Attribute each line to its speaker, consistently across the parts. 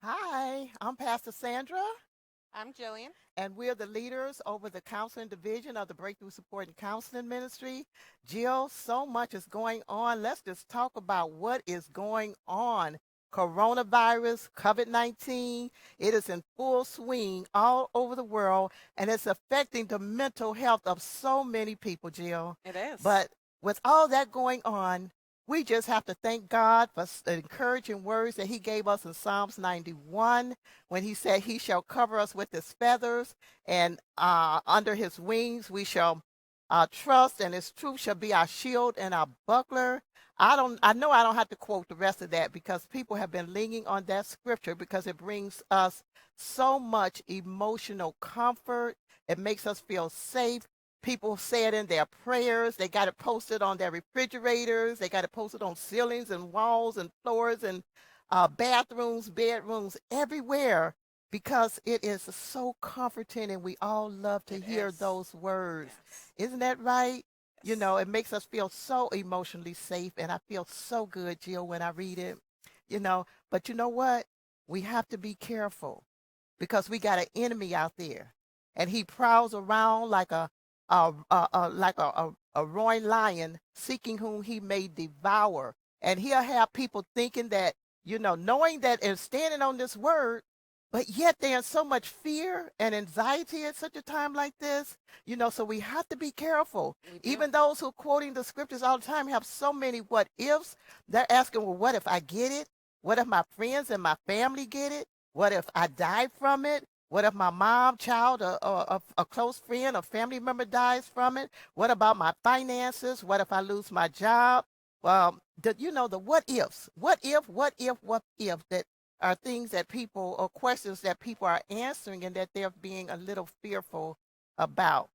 Speaker 1: Hi, I'm Pastor Sandra,
Speaker 2: I'm Jillian.
Speaker 1: and we're the leaders over the counseling division of the Breakthrough Support and Counseling Ministry. Jill, so much is going on. Let's just talk about what is going on. Coronavirus, COVID 19, it is in full swing all over the world, and it's affecting the mental health of so many people, Jill.
Speaker 2: It is.
Speaker 1: But with all that going on, we just have to thank God for the encouraging words that He gave us in Psalms 91 when He said, He shall cover us with His feathers, and under His wings we shall trust, and His truth shall be our shield and our buckler. I know I don't have to quote the rest of that because people have been leaning on that scripture because it brings us so much emotional comfort. It makes us feel safe. People say it in their prayers. They got it posted on their refrigerators. They got it posted on ceilings and walls and floors and bathrooms, bedrooms, everywhere because it is so comforting and we all love to
Speaker 2: It
Speaker 1: hear
Speaker 2: is.
Speaker 1: those words.
Speaker 2: Yes.
Speaker 1: Isn't that right? You
Speaker 2: Yes.
Speaker 1: know, it makes us feel so emotionally safe and I feel so good, Jill, when I read it. You know, but you know what? We have to be careful because we got an enemy out there and he prowls around like a roaring lion seeking whom he may devour, and he'll have people thinking that, knowing that and standing on this word, but yet they're in so much fear and anxiety at such a time like this. So we have to be careful.
Speaker 2: We do.
Speaker 1: Even those who are quoting the scriptures all the time have so many what ifs. They're asking, well, what if I get it? What if my friends and my family get it? What if I die from it? What if my mom, child, or a close friend or family member dies from it? What about my finances? What if I lose my job? Well, the what ifs. What if that are things that people or questions that people are answering and that they're being a little fearful about.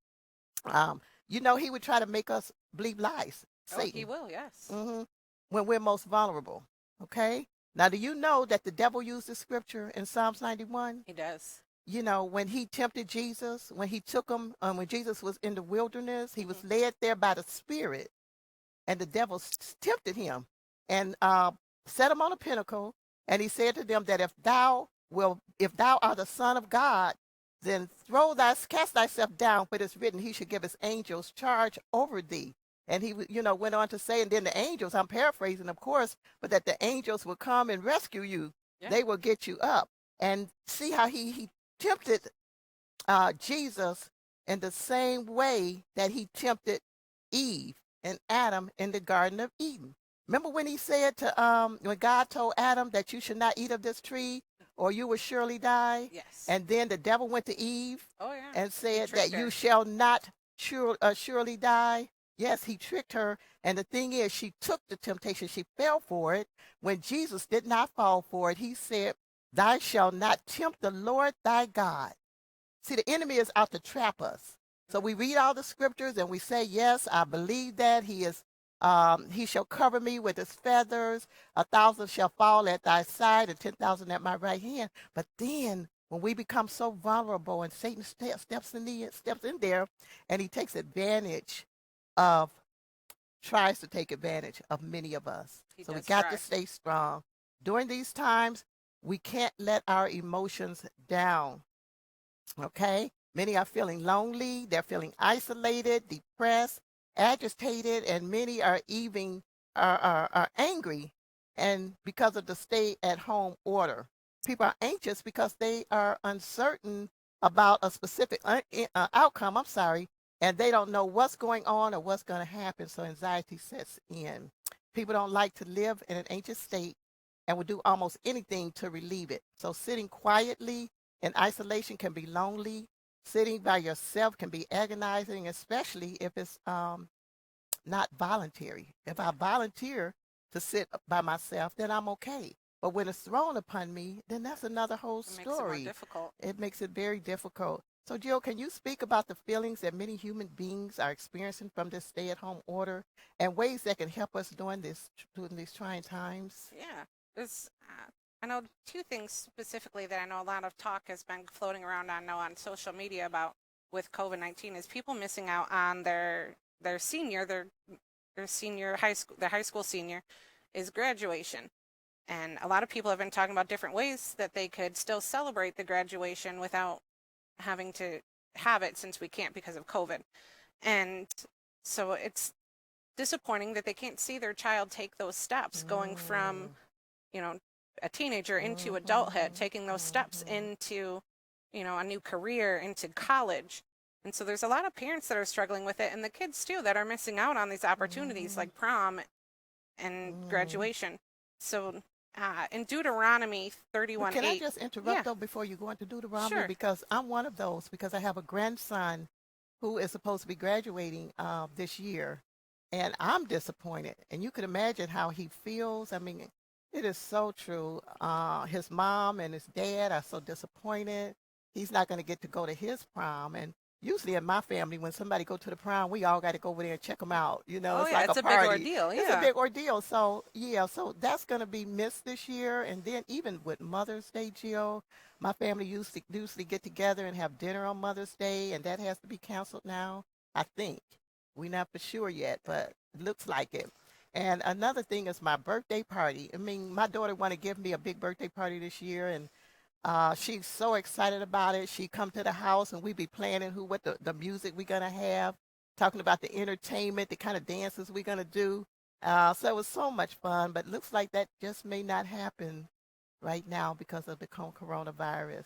Speaker 1: Um, he would try to make us believe lies,
Speaker 2: Oh, he
Speaker 1: Satan,
Speaker 2: will. Yes.
Speaker 1: hmm when we're most vulnerable. Okay? Now, do you know that the devil used the scripture in Psalms 91?
Speaker 2: He does.
Speaker 1: When he tempted Jesus, when he took him, when Jesus was in the wilderness, he was
Speaker 2: Hmm.
Speaker 1: led there by the Spirit, and the devil tempted him and set him on a pinnacle. And he said to them that if thou art the Son of God, then cast thyself down, for it is written, He should give His angels charge over thee. And he, went on to say, and then the angels, I'm paraphrasing, of course, but that the angels will come and rescue you.
Speaker 2: Yeah.
Speaker 1: They will get you up. And see how he tempted Jesus in the same way that he tempted Eve and Adam in the Garden of Eden. Remember when he said when God told Adam that you should not eat of this tree or you will surely die?
Speaker 2: Yes.
Speaker 1: And then the devil went to Eve
Speaker 2: Oh, yeah.
Speaker 1: and
Speaker 2: He
Speaker 1: said that
Speaker 2: tricked
Speaker 1: you
Speaker 2: her.
Speaker 1: shall not surely die. Yes, he tricked her. And the thing is, she took the temptation. She fell for it. When Jesus did not fall for it, he said, Thou shalt not tempt the Lord thy God. See, the enemy is out to trap us. So we read all the scriptures and we say, yes, I believe that he shall cover me with his feathers. 1,000 shall fall at thy side and 10,000 at my right hand. But then when we become so vulnerable and Satan steps in there and he of, tries to take advantage of many of us.
Speaker 2: He
Speaker 1: So we
Speaker 2: does
Speaker 1: got to
Speaker 2: try.
Speaker 1: stay strong. During these times, we can't let our emotions down. Okay? Many are feeling lonely, they're feeling isolated, depressed, agitated, and many are even are angry and because of the stay at home order. People are anxious because they are uncertain about a specific outcome, I'm sorry, and they don't know what's going on or what's going to happen, so anxiety sets in. People don't like to live in an anxious state and will do almost anything to relieve it. So sitting quietly in isolation can be lonely. Sitting by yourself can be agonizing, especially if it's not voluntary. If I
Speaker 2: Yeah.
Speaker 1: volunteer to sit by myself, then I'm okay. But when it's thrown upon me, then that's another whole
Speaker 2: It makes it more
Speaker 1: story.
Speaker 2: difficult.
Speaker 1: It makes it very difficult. So, Jill, can you speak about the feelings that many human beings are experiencing from this stay-at-home order and ways that can help us during these trying times?
Speaker 2: Yeah. There's, I know two things specifically that I know a lot of talk has been floating around. I know on social media about with COVID-19 is people missing out on their senior, their senior high school, their high school senior is graduation. And a lot of people have been talking about different ways that they could still celebrate the graduation without having to have it, since we can't because of COVID. And so it's disappointing that they can't see their child take those steps going from,
Speaker 1: Mm,
Speaker 2: you know, a teenager into adulthood,
Speaker 1: mhm,
Speaker 2: taking those steps
Speaker 1: mhm,
Speaker 2: into, a new career, into college. And so there's a lot of parents that are struggling with it, and the kids too that are missing out on these opportunities
Speaker 1: mhm,
Speaker 2: like prom and
Speaker 1: mhm.
Speaker 2: graduation. So in Deuteronomy
Speaker 1: But can I
Speaker 2: 31:8,
Speaker 1: just
Speaker 2: yeah,
Speaker 1: interrupt though before you go into Deuteronomy?
Speaker 2: sure.
Speaker 1: Because I'm one of those, because I have a grandson who is supposed to be graduating this year, and I'm disappointed. And you could imagine how he feels. I mean, it is so true. His mom and his dad are so disappointed. He's not going to get to go to his prom. And usually in my family, when somebody go to the prom, we all got to go over there and check them out. You know,
Speaker 2: Oh
Speaker 1: it's
Speaker 2: yeah,
Speaker 1: like a
Speaker 2: it's a big
Speaker 1: party.
Speaker 2: ordeal.
Speaker 1: It's a
Speaker 2: Yeah.
Speaker 1: big ordeal. So yeah, so that's going to be missed this year. And then even with Mother's Day, Jill, my family usually get together and have dinner on Mother's Day, and that has to be canceled now. I think we're not for sure yet, but it looks like it. And another thing is my birthday party. I mean, my daughter want to give me a big birthday party this year, and she's so excited about it. She come to the house and we be planning what the music we're gonna have, talking about the entertainment, the kind of dances we're gonna do. So it was so much fun, but looks like that just may not happen right now because of the coronavirus.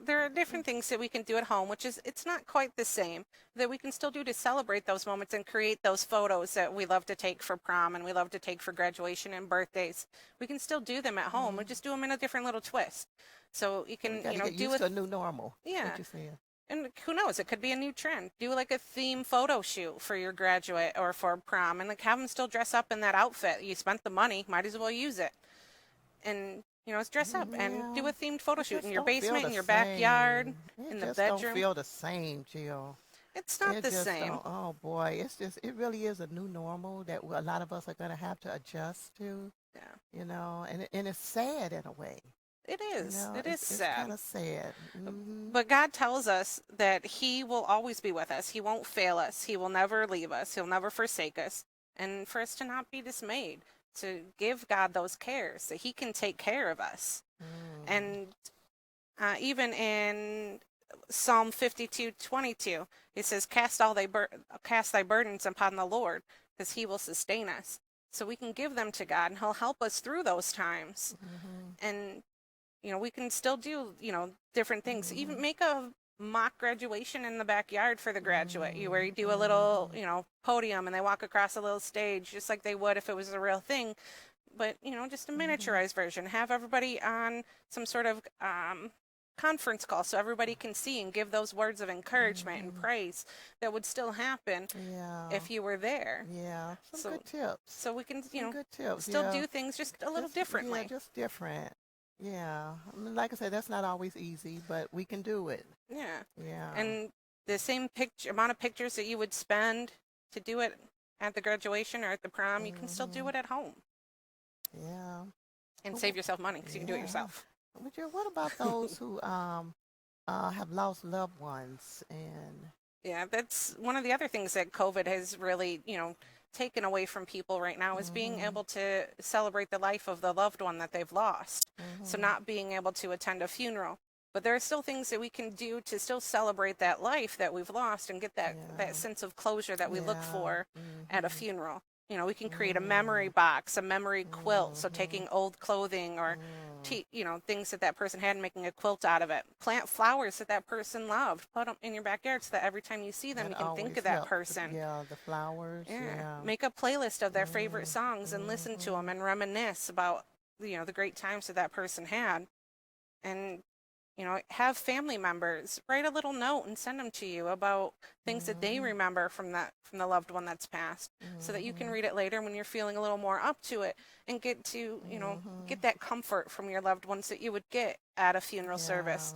Speaker 2: There are different things that we can do at home, which is, it's not quite the same, that we can still do to celebrate those moments and create those photos that we love to take for prom and we love to take for graduation and birthdays. We can still do them at home. We
Speaker 1: Mm.
Speaker 2: just do them in a different little twist. So you
Speaker 1: We
Speaker 2: can,
Speaker 1: got to get
Speaker 2: do
Speaker 1: used
Speaker 2: a,
Speaker 1: to a new normal.
Speaker 2: yeah.
Speaker 1: What you saying?
Speaker 2: And who knows, it could be a new trend. Do like a theme photo shoot for your graduate or for prom, and like have them still dress up in that outfit. You spent the money, might as well use it. And dress up and
Speaker 1: Yeah,
Speaker 2: do a themed photo
Speaker 1: it
Speaker 2: shoot in
Speaker 1: just
Speaker 2: your
Speaker 1: don't feel
Speaker 2: basement,
Speaker 1: the
Speaker 2: in your backyard,
Speaker 1: same. It
Speaker 2: in the
Speaker 1: just don't
Speaker 2: bedroom.
Speaker 1: feel the same, Jill.
Speaker 2: It's not
Speaker 1: It
Speaker 2: the
Speaker 1: just
Speaker 2: same.
Speaker 1: don't. Oh boy, it really is a new normal that a lot of us are going to have to adjust to.
Speaker 2: Yeah,
Speaker 1: And it's sad in a way.
Speaker 2: it is. It is
Speaker 1: It's kind
Speaker 2: sad.
Speaker 1: of sad. Hmm.
Speaker 2: But God tells us that He will always be with us. He won't fail us. He will never leave us. He'll never forsake us. And for us to not be dismayed, to give God those cares, that He can take care of us.
Speaker 1: Mm.
Speaker 2: And even in Psalm 52:22, it says, cast thy burdens upon the Lord, because He will sustain us. So we can give them to God, and He'll help us through those times.
Speaker 1: Hmm.
Speaker 2: And we can still do, different things. Even
Speaker 1: Hmm.
Speaker 2: make a mock graduation in the backyard for the graduate. Where you do a little,
Speaker 1: Hmm.
Speaker 2: podium, and they walk across a little stage just like they would if it was a real thing. But, just a
Speaker 1: Hmm.
Speaker 2: miniaturized version. Have everybody on some sort of conference call so everybody can see and give those words of encouragement and
Speaker 1: Hmm.
Speaker 2: praise that would still happen
Speaker 1: Yeah.
Speaker 2: if you were there.
Speaker 1: Yeah. Some
Speaker 2: So
Speaker 1: good tips.
Speaker 2: so we can,
Speaker 1: Some good tips.
Speaker 2: still
Speaker 1: Yeah.
Speaker 2: do things just a little differently.
Speaker 1: Just different. Yeah. I mean, like I said, that's not always easy, but we can do it.
Speaker 2: Yeah.
Speaker 1: Yeah.
Speaker 2: And the same amount of pictures that you would spend to do it at the graduation or at the prom, you can still do
Speaker 1: Hmm.
Speaker 2: it at home
Speaker 1: Yeah.
Speaker 2: and
Speaker 1: But
Speaker 2: save yourself money because you can do it
Speaker 1: yeah.
Speaker 2: yourself.
Speaker 1: But yeah, what about those who have lost loved ones and
Speaker 2: Yeah, that's one of the other things that COVID has really, taken away from people right now, is being
Speaker 1: mhm,
Speaker 2: able to celebrate the life of the loved one that they've lost. So
Speaker 1: mhm,
Speaker 2: not being able to attend a funeral. But there are still things that we can do to still celebrate that life that we've lost and get that
Speaker 1: yeah,
Speaker 2: sense of closure that we look
Speaker 1: yeah,
Speaker 2: for at a
Speaker 1: mhm,
Speaker 2: funeral. We can create a memory
Speaker 1: mm,
Speaker 2: box, a memory quilt. So
Speaker 1: mhm,
Speaker 2: taking old clothing or
Speaker 1: mm.
Speaker 2: things that person had and making a quilt out of it. Plant flowers that person loved. Put them in your backyard so that every time you see them,
Speaker 1: That
Speaker 2: you can think
Speaker 1: always
Speaker 2: of that
Speaker 1: helps.
Speaker 2: person.
Speaker 1: Yeah, the flowers.
Speaker 2: Yeah.
Speaker 1: Yeah.
Speaker 2: Make a playlist of their favorite
Speaker 1: Mhm,
Speaker 2: songs and listen to them
Speaker 1: mhm,
Speaker 2: and reminisce about, the great times that person had. And, have family members write a little note and send them to you about things that they
Speaker 1: mhm,
Speaker 2: remember from the loved one that's passed, so that you can
Speaker 1: mhm,
Speaker 2: read it later when you're feeling a little more up to it and get to, get
Speaker 1: mhm.
Speaker 2: that comfort from your loved ones that you would get at a funeral
Speaker 1: Yeah,
Speaker 2: service,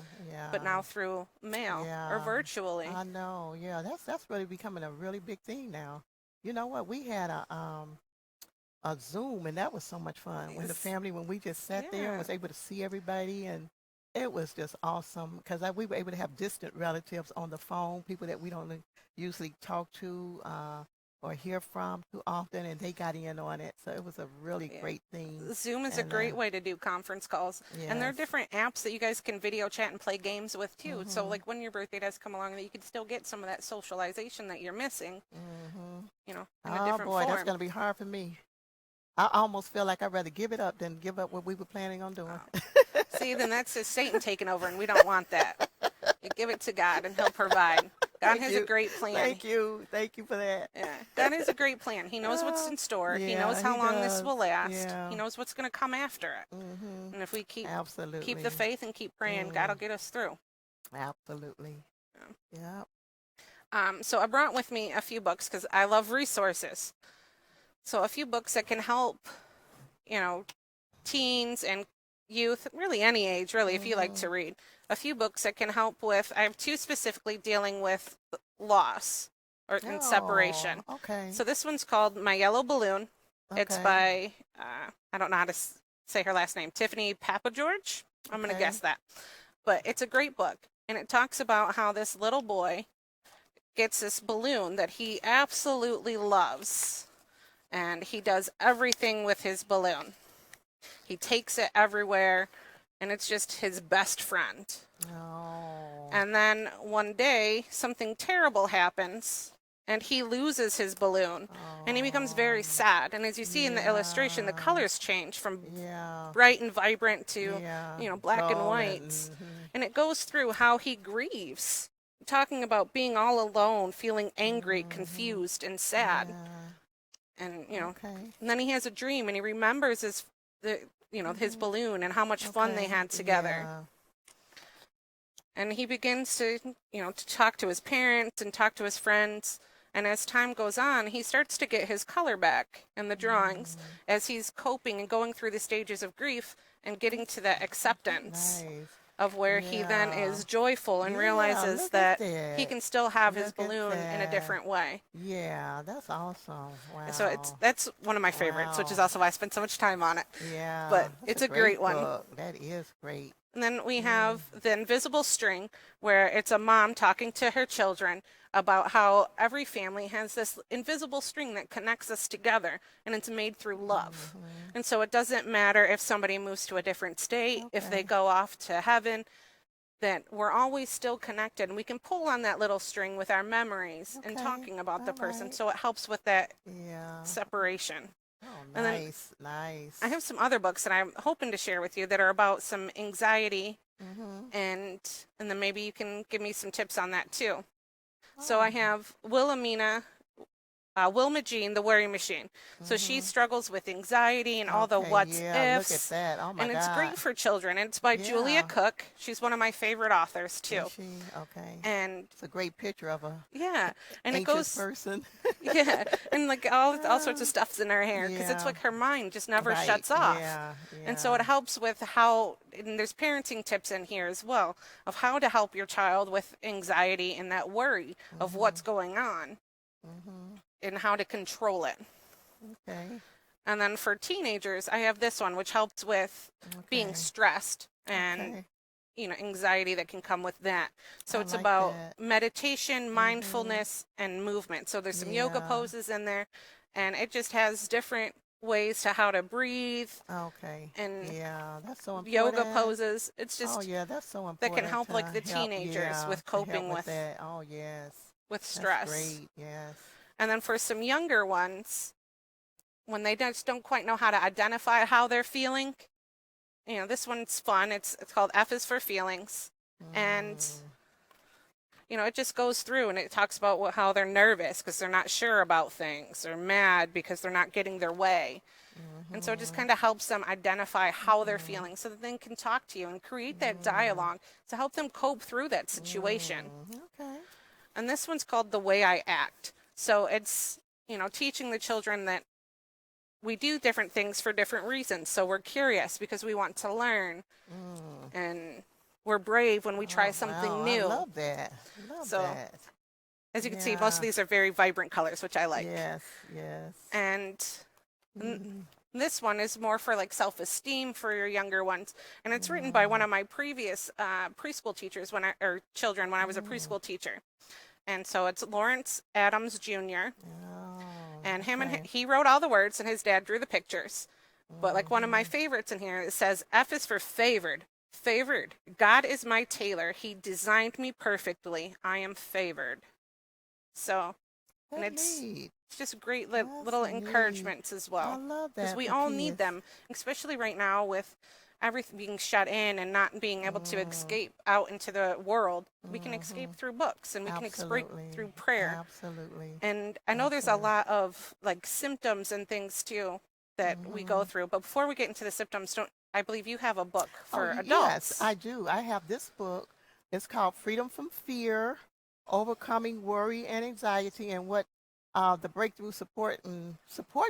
Speaker 2: but
Speaker 1: yeah,
Speaker 2: now through mail or
Speaker 1: yeah.
Speaker 2: virtually.
Speaker 1: I know. Yeah, that's really becoming a really big thing now. You know what? We had a Zoom, and that was so much fun.
Speaker 2: Yes.
Speaker 1: When we just sat there and
Speaker 2: Yeah.
Speaker 1: was able to see everybody, and it was just awesome because we were able to have distant relatives on the phone, people that we don't usually talk to, or hear from too often, and they got in on it. So it was a really
Speaker 2: Yeah.
Speaker 1: great thing.
Speaker 2: Zoom is a
Speaker 1: And
Speaker 2: great way to do conference calls. And there are
Speaker 1: yes.
Speaker 2: different apps that you guys can video chat and play games with too. So
Speaker 1: Mhm.
Speaker 2: like when your birthday does come along, that you can still get some of that socialization that you're missing,
Speaker 1: Mhm.
Speaker 2: in a
Speaker 1: Oh
Speaker 2: different
Speaker 1: boy, that's
Speaker 2: form.
Speaker 1: gonna be hard for me. I almost feel like I'd rather give it up than give up what we were planning on doing.
Speaker 2: See, then that's just Satan taking over, and we don't want that. You give it to God, and He'll provide. God
Speaker 1: Thank
Speaker 2: has a
Speaker 1: you.
Speaker 2: great plan.
Speaker 1: Thank you. Thank you for that.
Speaker 2: Yeah, God has a great plan. He knows what's in store. He knows
Speaker 1: Yeah,
Speaker 2: how
Speaker 1: he
Speaker 2: long this
Speaker 1: does.
Speaker 2: will last.
Speaker 1: Yeah.
Speaker 2: He knows what's going to come after it.
Speaker 1: Mhm.
Speaker 2: And if we keep the
Speaker 1: Absolutely.
Speaker 2: faith and keep praying, God will
Speaker 1: Mm.
Speaker 2: get us through.
Speaker 1: Absolutely. Yep.
Speaker 2: So I brought with me a few books because I love resources. So a few books that can help, you know, teens and youth, really any age, really, if you like to
Speaker 1: Mhm.
Speaker 2: read. A few books that can help with, I have two specifically dealing with loss and
Speaker 1: Oh,
Speaker 2: separation.
Speaker 1: okay.
Speaker 2: So this one's called My Yellow Balloon. It's
Speaker 1: Okay.
Speaker 2: by, I don't know how to say her last name, Tiffany Papageorge. I'm going to
Speaker 1: Okay.
Speaker 2: guess that. But it's a great book. And it talks about how this little boy gets this balloon that he absolutely loves. And he does everything with his balloon. He takes it everywhere, and it's just his best friend.
Speaker 1: Oh.
Speaker 2: And then one day, something terrible happens, and he loses his balloon, and he becomes very
Speaker 1: Oh.
Speaker 2: sad. And as you see in the illustration, the
Speaker 1: Yeah.
Speaker 2: colors change from
Speaker 1: Yeah.
Speaker 2: bright and vibrant to,
Speaker 1: Yeah.
Speaker 2: black and
Speaker 1: Dull
Speaker 2: white.
Speaker 1: and
Speaker 2: And it goes through how he grieves, talking about being all alone, feeling angry,
Speaker 1: mhm.
Speaker 2: confused, and sad.
Speaker 1: Yeah.
Speaker 2: And,
Speaker 1: Okay.
Speaker 2: and then he has a dream, and he remembers his
Speaker 1: Mhm.
Speaker 2: balloon and how much fun they
Speaker 1: Okay.
Speaker 2: had together.
Speaker 1: Yeah.
Speaker 2: And he begins to talk to his parents and talk to his friends. And as time goes on, he starts to get his color back in the drawings
Speaker 1: Mm.
Speaker 2: as he's coping and going through the stages of grief and getting to that acceptance
Speaker 1: Nice.
Speaker 2: of where he then
Speaker 1: Yeah.
Speaker 2: is joyful and
Speaker 1: Yeah.
Speaker 2: realizes
Speaker 1: Look at
Speaker 2: that he
Speaker 1: that.
Speaker 2: can still have his
Speaker 1: Look at
Speaker 2: balloon in a
Speaker 1: that.
Speaker 2: different way.
Speaker 1: Yeah, that's awesome.
Speaker 2: So
Speaker 1: Wow.
Speaker 2: that's one of my favorites, which is
Speaker 1: Wow.
Speaker 2: also why I spent so much time on it.
Speaker 1: Yeah,
Speaker 2: But
Speaker 1: that's a
Speaker 2: it's a great
Speaker 1: great
Speaker 2: one.
Speaker 1: book. That is great.
Speaker 2: And then we
Speaker 1: Mm.
Speaker 2: have The Invisible String, where it's a mom talking to her children about how every family has this invisible string that connects us together, and it's made through love.
Speaker 1: Mhm.
Speaker 2: And so it doesn't matter if somebody moves to a different state, if they
Speaker 1: Okay.
Speaker 2: go off to heaven, that we're always still connected, and we can pull on that little string with our memories and
Speaker 1: Okay.
Speaker 2: talking about the
Speaker 1: All
Speaker 2: person.
Speaker 1: right.
Speaker 2: So it helps with that
Speaker 1: Yeah.
Speaker 2: separation.
Speaker 1: Oh,
Speaker 2: And then
Speaker 1: nice. Nice.
Speaker 2: I have some other books that I'm hoping to share with you that are about some anxiety,
Speaker 1: Mhm.
Speaker 2: and then maybe you can give me some tips on that too. So I
Speaker 1: Oh.
Speaker 2: have Wilma Jean, the worry machine. So she
Speaker 1: Mhm.
Speaker 2: struggles with anxiety and all the
Speaker 1: Okay.
Speaker 2: what's
Speaker 1: Yeah, look at
Speaker 2: ifs,
Speaker 1: that. Oh my
Speaker 2: and it's
Speaker 1: God.
Speaker 2: great for children. And it's by Julia
Speaker 1: Yeah.
Speaker 2: Cook. She's one of my favorite authors
Speaker 1: Is
Speaker 2: too.
Speaker 1: she? Okay.
Speaker 2: And
Speaker 1: It's a great picture of a
Speaker 2: yeah, and it
Speaker 1: anxious
Speaker 2: goes
Speaker 1: person.
Speaker 2: yeah, and like all sorts of
Speaker 1: Ah,
Speaker 2: stuff's in her hair because it's
Speaker 1: yeah.
Speaker 2: like her mind just never
Speaker 1: Right.
Speaker 2: shuts off.
Speaker 1: Yeah.
Speaker 2: And so it
Speaker 1: Yeah.
Speaker 2: helps with how, and there's parenting tips in here as well of how to help your child with anxiety and that worry of what's
Speaker 1: Mhm.
Speaker 2: going on
Speaker 1: Mhm.
Speaker 2: and how to control it.
Speaker 1: Okay.
Speaker 2: And then for teenagers, I have this one, which helps with being
Speaker 1: Okay.
Speaker 2: stressed and,
Speaker 1: Okay.
Speaker 2: anxiety that can come with that. So
Speaker 1: I
Speaker 2: it's
Speaker 1: like
Speaker 2: about
Speaker 1: that.
Speaker 2: meditation,
Speaker 1: Mhm.
Speaker 2: mindfulness, and movement. So there's some yoga
Speaker 1: Yeah.
Speaker 2: poses in there, and it just has different ways to how to breathe
Speaker 1: Okay.
Speaker 2: and
Speaker 1: Yeah, that's so
Speaker 2: yoga
Speaker 1: important.
Speaker 2: poses. It's
Speaker 1: Oh
Speaker 2: just
Speaker 1: yeah, that's so
Speaker 2: that can
Speaker 1: important
Speaker 2: help like
Speaker 1: to
Speaker 2: the
Speaker 1: help.
Speaker 2: teenagers
Speaker 1: Yeah,
Speaker 2: with
Speaker 1: to help
Speaker 2: coping
Speaker 1: with
Speaker 2: with
Speaker 1: that. Oh yes, that's
Speaker 2: stress.
Speaker 1: great. Yes.
Speaker 2: And then for some younger ones, when they just don't quite know how to identify how they're feeling, this one's fun. It's called F is for Feelings, and
Speaker 1: Mm,
Speaker 2: it just goes through and it talks about how they're nervous because they're not sure about things, or mad because they're not getting their way. And so it just
Speaker 1: mhm.
Speaker 2: kind of helps them identify how they're
Speaker 1: Mhm.
Speaker 2: feeling so that they can talk to you and create that
Speaker 1: Mm,
Speaker 2: dialogue to help them cope through that situation.
Speaker 1: okay.
Speaker 2: And this one's called The Way I Act. So it's, teaching the children that we do different things for different reasons. So we're curious because we want to learn,
Speaker 1: Mm.
Speaker 2: and we're brave when we try
Speaker 1: Oh wow,
Speaker 2: something
Speaker 1: I
Speaker 2: new.
Speaker 1: love that. Love
Speaker 2: So
Speaker 1: that.
Speaker 2: as you can see, most of
Speaker 1: Yeah.
Speaker 2: these are very vibrant colors, which I like.
Speaker 1: Yes. Yes.
Speaker 2: And
Speaker 1: Mhm.
Speaker 2: this one is more for like self-esteem for your younger ones, and it's written by one
Speaker 1: Mm,
Speaker 2: of my previous preschool teachers or children when I was a
Speaker 1: mm.
Speaker 2: preschool teacher. And so it's Lawrence Adams Jr.
Speaker 1: Oh.
Speaker 2: And
Speaker 1: Okay.
Speaker 2: he wrote all the words, and his dad drew the pictures. But like one of my
Speaker 1: Mhm.
Speaker 2: favorites in here, it says F is for favored. Favored. God is my tailor. He designed me perfectly. I am favored. So, and
Speaker 1: That's neat.
Speaker 2: it's just great
Speaker 1: That's
Speaker 2: little
Speaker 1: neat.
Speaker 2: encouragements as
Speaker 1: I
Speaker 2: well,
Speaker 1: love
Speaker 2: because
Speaker 1: that
Speaker 2: we
Speaker 1: for
Speaker 2: all need
Speaker 1: kids.
Speaker 2: them, especially right now with everything being shut in and not being able to
Speaker 1: Mm,
Speaker 2: escape out into the world. We can escape
Speaker 1: mhm.
Speaker 2: through books, and we can escape
Speaker 1: Absolutely.
Speaker 2: through prayer.
Speaker 1: Absolutely.
Speaker 2: And I know there's a
Speaker 1: Absolutely.
Speaker 2: lot of like symptoms and things too that we go
Speaker 1: Mhm.
Speaker 2: through. But before we get into the symptoms, don't I believe you have a book
Speaker 1: Oh,
Speaker 2: for
Speaker 1: yes,
Speaker 2: adults?
Speaker 1: I do. I have this book. It's called Freedom from Fear, Overcoming Worry and Anxiety, and what the Breakthrough Support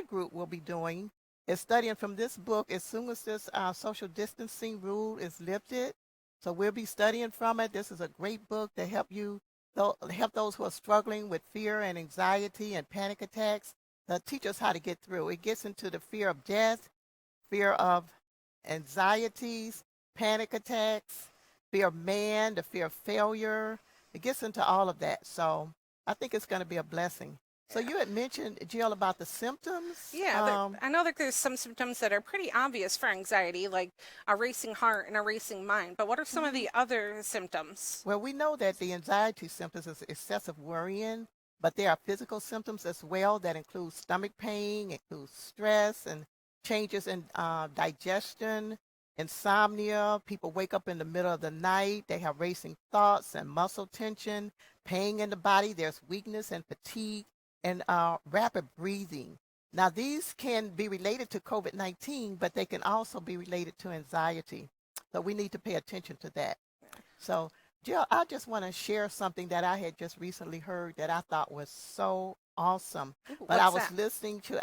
Speaker 1: Group will be doing is studying from this book as soon as this social distancing rule is lifted. So we'll be studying from it. This is a great book to help you, help those who are struggling with fear and anxiety and panic attacks, to teach us how to get through. It gets into the fear of death, fear of anxieties, panic attacks, fear of man, the fear of failure. It gets into all of that. So I think it's going to be a blessing. So
Speaker 2: Yeah.
Speaker 1: you had mentioned, Jill, about the symptoms.
Speaker 2: Yeah, I know that there's some symptoms that are pretty obvious for anxiety, like a racing heart and a racing mind. But what are some of
Speaker 1: Mhm.
Speaker 2: the other symptoms?
Speaker 1: Well, we know that the anxiety symptoms is excessive worrying, but there are physical symptoms as well that include stomach pain, include stress and changes in digestion, insomnia. People wake up in the middle of the night. They have racing thoughts and muscle tension, pain in the body. There's weakness and fatigue and rapid breathing. Now, these can be related to COVID-19, but they can also be related to anxiety. So we need to pay attention to that. So, Jill, I just want to share something that I had just recently heard that I thought was so awesome.
Speaker 2: Ooh,
Speaker 1: But
Speaker 2: what's that?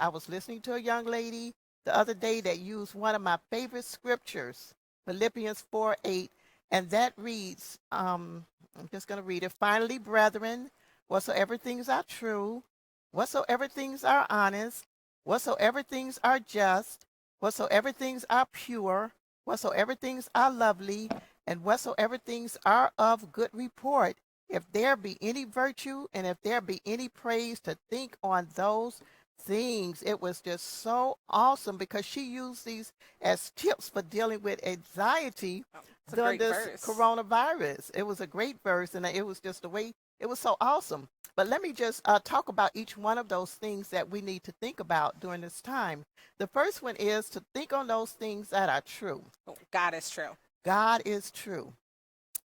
Speaker 1: I was listening to a young lady the other day that used one of my favorite scriptures, Philippians 4:8, and that reads, I'm just going to read it. Finally, brethren, whatsoever things are true, whatsoever things are honest, whatsoever things are just, whatsoever things are pure, whatsoever things are lovely, and whatsoever things are of good report, if there be any virtue and if there be any praise, to think on those things. It was just so awesome because she used these as tips for dealing with anxiety
Speaker 2: Oh, it's a
Speaker 1: during
Speaker 2: great
Speaker 1: this
Speaker 2: verse.
Speaker 1: coronavirus. It was a great verse, and it was just the way it was so awesome. But let me just talk about each one of those things that we need to think about during this time. The first one is to think on those things that are true.
Speaker 2: Oh, God is true.
Speaker 1: God is true.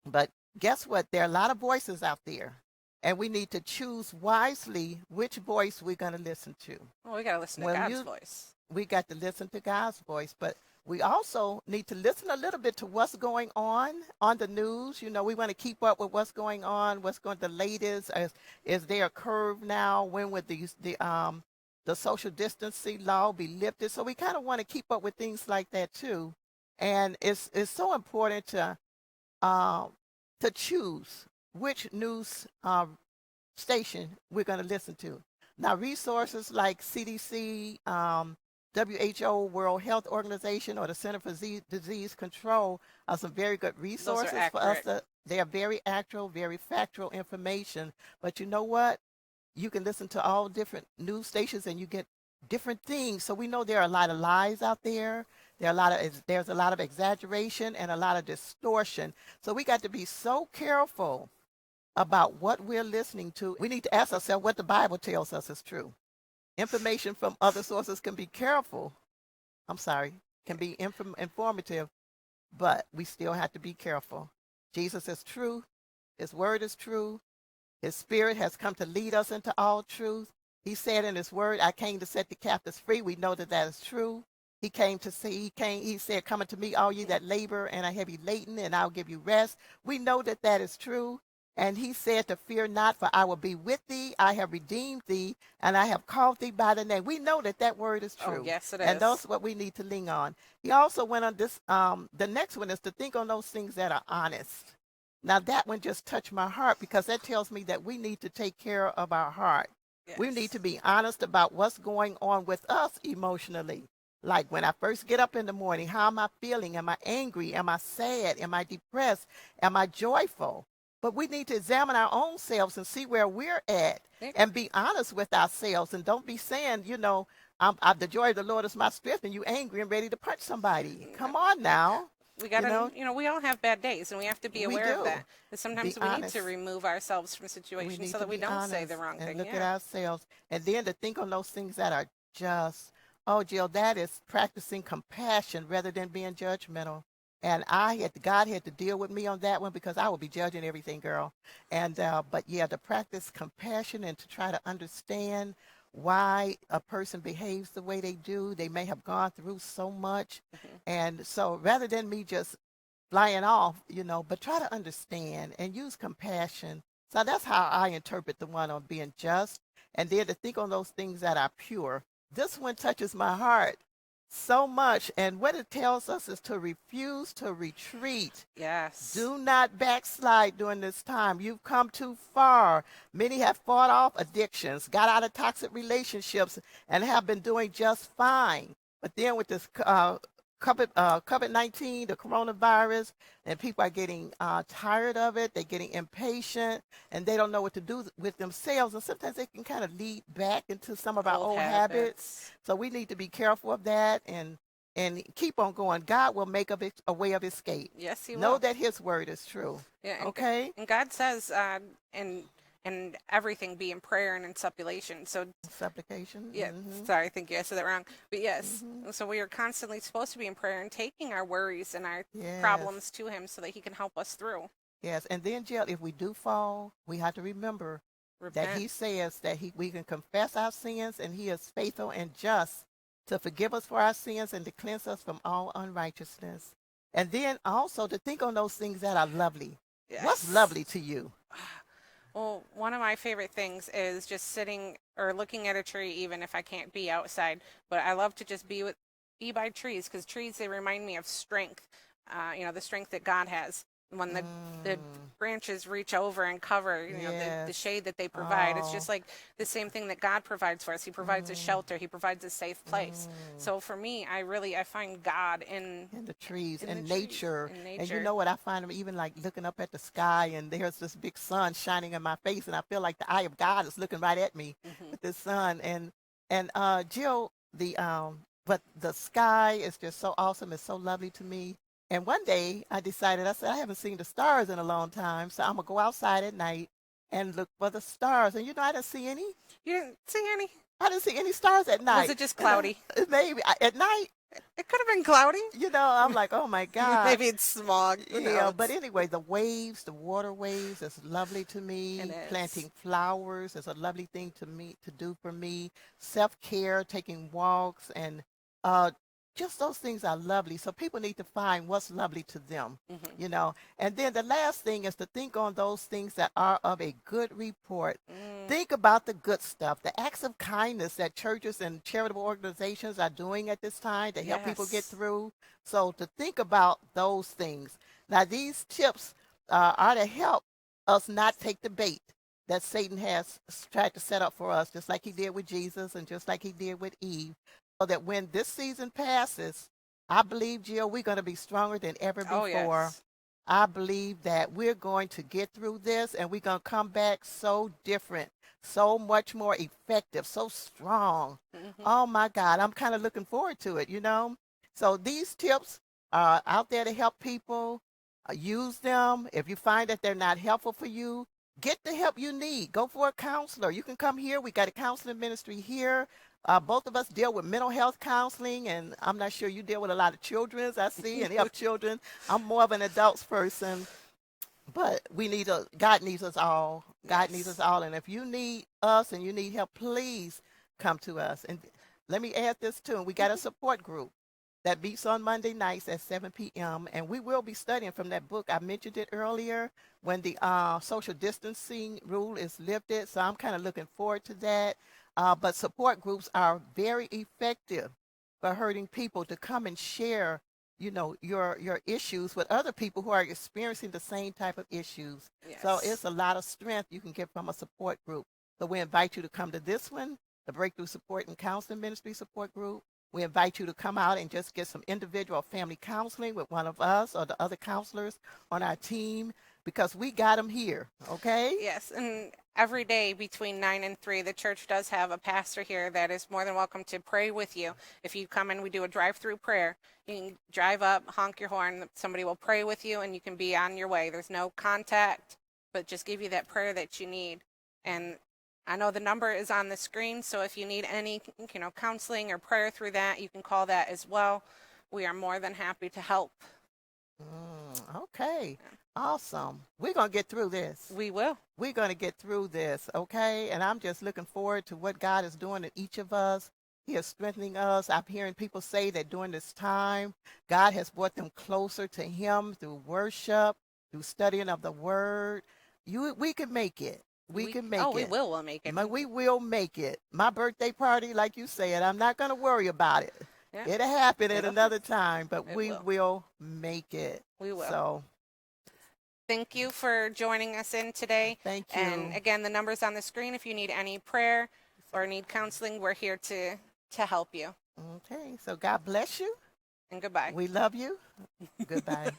Speaker 1: But guess what? There are a lot of voices out there, and we need to choose wisely which voice we're going to listen to.
Speaker 2: Well, we got to listen to
Speaker 1: When
Speaker 2: God's
Speaker 1: you,
Speaker 2: voice.
Speaker 1: we got to listen to God's voice, but we also need to listen a little bit to what's going on the news. You know, we want to keep up with what's going on, what's going the latest. Is there a curve now? When would the social distancing law be lifted? So we kind of want to keep up with things like that too. And it's so important um, to choose which news station we're going to listen to. Now, resources like CDC, WHO, World Health Organization, or the Center for Disease Control are some very good
Speaker 2: Those are
Speaker 1: resources for us
Speaker 2: accurate.
Speaker 1: to. They are very actual, very factual information. But you know what? You can listen to all different news stations and you get different things. So we know there are a lot of lies out there. There's a lot of exaggeration and a lot of distortion. So we got to be so careful about what we're listening to. We need to ask ourselves what the Bible tells us is true. Information from other sources can be careful. I'm sorry, can be informative, but we still have to be careful. Jesus is true. His word is true. His spirit has come to lead us into all truth. He said in his word, I came to set the captives free. We know that that is true. He said, come unto me, all ye that labor and are heavy laden, and I'll give you rest. We know that that is true. And he said to fear not, for I will be with thee. I have redeemed thee, and I have called thee by the name. We know that that word is
Speaker 2: Oh,
Speaker 1: true.
Speaker 2: yes, it
Speaker 1: And
Speaker 2: is.
Speaker 1: that's what we need to lean on. He also went on this, the next one is to think on those things that are honest. Now that one just touched my heart because that tells me that we need to take care of our heart. We need to
Speaker 2: Yes.
Speaker 1: be honest about what's going on with us emotionally. Like when I first get up in the morning, how am I feeling? Am I angry? Am I sad? Am I depressed? Am I joyful? But we need to examine our own selves and see where we're at
Speaker 2: Yeah.
Speaker 1: and be honest with ourselves. And don't be saying, I'm the joy of the Lord is my strength, and you angry and ready to punch somebody. Come on now.
Speaker 2: We
Speaker 1: You
Speaker 2: gotta,
Speaker 1: know,
Speaker 2: we all have bad days, and we have to be
Speaker 1: we
Speaker 2: aware of
Speaker 1: do.
Speaker 2: that. And
Speaker 1: Be
Speaker 2: sometimes we need to
Speaker 1: honest.
Speaker 2: remove ourselves from
Speaker 1: We
Speaker 2: situations
Speaker 1: need
Speaker 2: so
Speaker 1: to
Speaker 2: that we
Speaker 1: be
Speaker 2: don't say the
Speaker 1: honest
Speaker 2: wrong
Speaker 1: and
Speaker 2: thing.
Speaker 1: look at
Speaker 2: Yeah.
Speaker 1: ourselves, and then to think on those things that are just. Oh, Jill, that is practicing compassion rather than being judgmental. And God had to deal with me on that one because I would be judging everything, girl. And but yeah, to practice compassion and to try to understand why a person behaves the way they do. They may have gone through so much,
Speaker 2: Hmm.
Speaker 1: and so rather than me just flying off, but try to understand and use compassion. So that's how I interpret the one on being just. And then to think on those things that are pure. This one touches my heart so much. And what it tells us is to refuse to retreat.
Speaker 2: Yes.
Speaker 1: Do not backslide during this time. You've come too far. Many have fought off addictions, got out of toxic relationships, and have been doing just fine. But then with this COVID-19, the coronavirus, and people are getting tired of it. They're getting impatient, and they don't know what to do with themselves. And sometimes they can kind of lead back into some of our
Speaker 2: Old
Speaker 1: old habits.
Speaker 2: habits.
Speaker 1: So we need to be careful of that and keep on going. God will make a way of escape.
Speaker 2: Yes, He
Speaker 1: Know
Speaker 2: will.
Speaker 1: that His word is true.
Speaker 2: Yeah,
Speaker 1: Okay?
Speaker 2: and God says, and everything be in prayer and in supplication. So
Speaker 1: Supplication.
Speaker 2: yeah,
Speaker 1: Hmm.
Speaker 2: sorry, I think I said that wrong. But yes,
Speaker 1: Hmm.
Speaker 2: so we are constantly supposed to be in prayer and taking our worries and our
Speaker 1: Yes.
Speaker 2: problems to Him so that He can help us through.
Speaker 1: Yes. And then, Jill, if we do fall, we have to remember that
Speaker 2: Repent.
Speaker 1: He says that we can confess our sins, and He is faithful and just to forgive us for our sins and to cleanse us from all unrighteousness. And then also to think on those things that are lovely. What's
Speaker 2: Yes.
Speaker 1: lovely to you?
Speaker 2: Well, one of my favorite things is just sitting or looking at a tree, even if I can't be outside. But I love to just be by trees because trees they remind me of strength. The strength that God has when the
Speaker 1: Mm,
Speaker 2: branches reach over and cover. The
Speaker 1: yes.
Speaker 2: shade that they provide. It's
Speaker 1: Oh.
Speaker 2: just like the same thing that God provides for us. He provides a
Speaker 1: Mm,
Speaker 2: shelter. He provides a safe place.
Speaker 1: mm.
Speaker 2: So for me, I find God
Speaker 1: And the trees
Speaker 2: in the
Speaker 1: and
Speaker 2: trees,
Speaker 1: nature.
Speaker 2: in
Speaker 1: And you
Speaker 2: nature.
Speaker 1: know what? I find them even like looking up at the sky, and there's this big sun shining in my face, and I feel like the eye of God is looking right at me
Speaker 2: Hmm.
Speaker 1: with this sun. And Jill, but the sky is just so awesome. It's so lovely to me. And one day I said I haven't seen the stars in a long time, so I'm gonna go outside at night and look for the stars. And I didn't see any.
Speaker 2: You didn't see any?
Speaker 1: I didn't see any stars at
Speaker 2: Was
Speaker 1: night.
Speaker 2: it just
Speaker 1: And
Speaker 2: cloudy?
Speaker 1: at night.
Speaker 2: It could have been cloudy.
Speaker 1: I'm like, oh my God.
Speaker 2: Maybe it's smog. Who
Speaker 1: Yeah, but
Speaker 2: knows?
Speaker 1: anyway, the water waves, is lovely to
Speaker 2: It
Speaker 1: me.
Speaker 2: is.
Speaker 1: Planting flowers is a lovely thing to do for me. Self-care, taking walks, and uh, just those things are lovely. So people need to find what's lovely to them,
Speaker 2: Hmm.
Speaker 1: And then the last thing is to think on those things that are of a good report.
Speaker 2: Mm,
Speaker 1: Think about the good stuff, the acts of kindness that churches and charitable organizations are doing at this time to help people get
Speaker 2: yes.
Speaker 1: through. So to think about those things. Now, these tips are to help us not take the bait that Satan has tried to set up for us, just like he did with Jesus and just like he did with Eve, so that when this season passes, I believe, Jill, we're going to be stronger than ever
Speaker 2: Oh,
Speaker 1: before.
Speaker 2: yes.
Speaker 1: I believe that we're going to get through this and we're going to come back so different, so much more effective, so strong.
Speaker 2: Hmm.
Speaker 1: Oh my God, I'm kind of looking forward to it. So these tips are out there to help people. Use them. If you find that they're not helpful for you, get the help you need. Go for a counselor. You can come here. We got a counseling ministry here. Both of us deal with mental health counseling, and I'm not sure you deal with a lot of children, I see, and help children. I'm more of an adults person, but God needs us all. God needs us
Speaker 2: Yes.
Speaker 1: all. And if you need us and you need help, please come to us. And let me add this too. We got a support group that meets on Monday nights at 7 p.m. And we will be studying from that book. I mentioned it earlier when the social distancing rule is lifted. So I'm kind of looking forward to that. But support groups are very effective for hurting people to come and share, your issues with other people who are experiencing the same type of issues. So
Speaker 2: Yes.
Speaker 1: it's a lot of strength you can get from a support group. So we invite you to come to this one, the Breakthrough Support and Counseling Ministry Support Group. We invite you to come out and just get some individual family counseling with one of us or the other counselors on our team. because we got them here, okay?
Speaker 2: Yes, and every day between 9 and 3, the church does have a pastor here that is more than welcome to pray with you. If you come in, we do a drive-through prayer. You can drive up, honk your horn, somebody will pray with you, and you can be on your way. There's no contact, but just give you that prayer that you need. And I know the number is on the screen, so if you need any, counseling or prayer through that, you can call that as well. We are more than happy to help.
Speaker 1: Okay. Awesome. We're going to get through this.
Speaker 2: We will.
Speaker 1: We're going to get through this, okay? And I'm just looking forward to what God is doing in each of us. He is strengthening us. I'm hearing people say that during this time, God has brought them closer to Him through worship, through studying of the Word. We can make it. We can make it.
Speaker 2: Oh, we will make it.
Speaker 1: We will make it. My birthday party, like you said, I'm not going to worry about it. Yeah. It'll happen at another time, but we will make it.
Speaker 2: We will.
Speaker 1: So,
Speaker 2: thank you for joining us in today.
Speaker 1: Thank you.
Speaker 2: And again, the number's on the screen. If you need any prayer or need counseling, we're here to help you.
Speaker 1: Okay. So God bless you.
Speaker 2: And goodbye.
Speaker 1: We love you. Goodbye.